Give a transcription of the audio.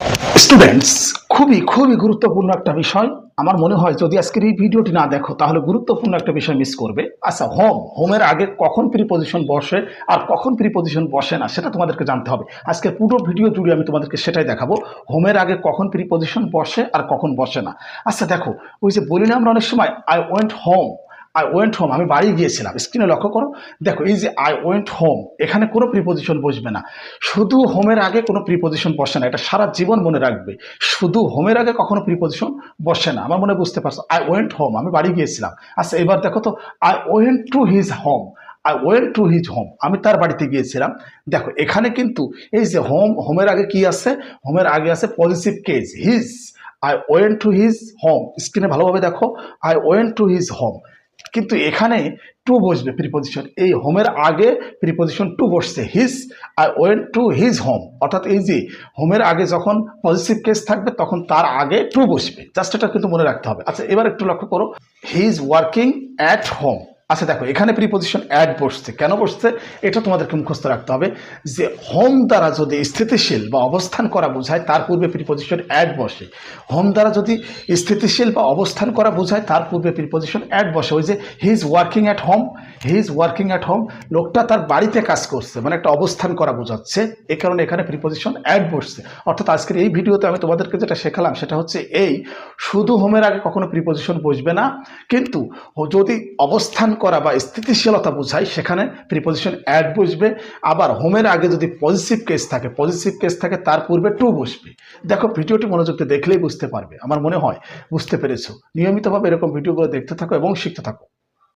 Students, খুবই খুবই গুরুত্বপূর্ণ একটা বিষয়। আমার মনে হয় যদি আজকের এই ভিডিওটি না দেখো তাহলে গুরুত্বপূর্ণ একটা বিষয় মিস করবে। আচ্ছা, হোমের আগে কখন প্রিপজিশন বসে আর কখন প্রিপজিশন বসে না সেটা তোমাদেরকে জানতে হবে। আজকের পুরো ভিডিও জুড়ে আমি তোমাদেরকে সেটাই দেখাবো, হোমের আগে কখন প্রিপজিশন বসে আর কখন বসে না। আচ্ছা দেখো, ওই যে বলি না আমরা অনেক সময় আই ওয়েন্ট হোম, আমি বাড়ি গিয়েছিলাম। স্ক্রিনে লক্ষ্য করো, দেখো এই যে আই ওয়েন্ট হোম, এখানে কোনো প্রিপজিশন বসবে না। শুধু হোমের আগে কোনো প্রিপজিশন বসে না, এটা সারা জীবন মনে রাখবে। শুধু হোমের আগে কখনো প্রিপজিশন বসে না। আমার মনে বুঝতে পারছো, আই ওয়েন্ট হোম, আমি বাড়ি গিয়েছিলাম। আচ্ছা এবার দেখো তো, I went to his home, আমি তার বাড়িতে গিয়েছিলাম। দেখো এখানে কিন্তু এই যে হোমের আগে কি আছে, হোমের আগে আছে positive case his. I went to his home, স্ক্রিনে ভালোভাবে দেখো, I went to his home, কিন্তু এখানে টু বসবে প্রিপজিশন। এই হোমের আগে প্রিপজিশন টু বসছে, his. I went to his home, অর্থাৎ এই যে হোমের আগে যখন পজিটিভ কেস থাকবে তখন তার আগে টু বসবে। জাস্ট এটা কিন্তু মনে রাখতে হবে। আচ্ছা এবার একটু লক্ষ্য করো, he is working at home. আচ্ছা দেখো এখানে প্রিপজিশন অ্যাট বসছে, কেন বসছে এটা তোমাদেরকে মুখস্থ রাখতে হবে। যে হোম দ্বারা যদি স্থিতিশীল বা অবস্থান করা বোঝায় তার পূর্বে প্রিপজিশন অ্যাট বসে। হোম দ্বারা যদি স্থিতিশীল বা অবস্থান করা বোঝায় তার পূর্বে প্রিপজিশন অ্যাট বসে। ওই যে he is working at home, লোকটা তার বাড়িতে কাজ করছে, মানে একটা অবস্থান করা বোঝাচ্ছে, এই কারণে এখানে প্রিপজিশন অ্যাট বসছে। অর্থাৎ আজকের এই ভিডিওতে আমি তোমাদেরকে যেটা শেখালাম সেটা হচ্ছে এই, শুধু হোমের আগে কখনো প্রিপজিশন বসবে না, কিন্তু যদি অবস্থান করা বা স্থিতিশীলতা বোঝায় সেখানে প্রিপজিশন অ্যাট বসবে। আবার হোমের আগে যদি পজিটিভ কেস থাকে তার পূর্বে টু বসবে। দেখো ভিডিওটি মনোযোগ দিয়ে দেখলেই বুঝতে পারবে। আমার মনে হয় বুঝতে পেরেছো। নিয়মিতভাবে এরকম ভিডিওগুলো দেখতে থাকো এবং শিখতে থাকো।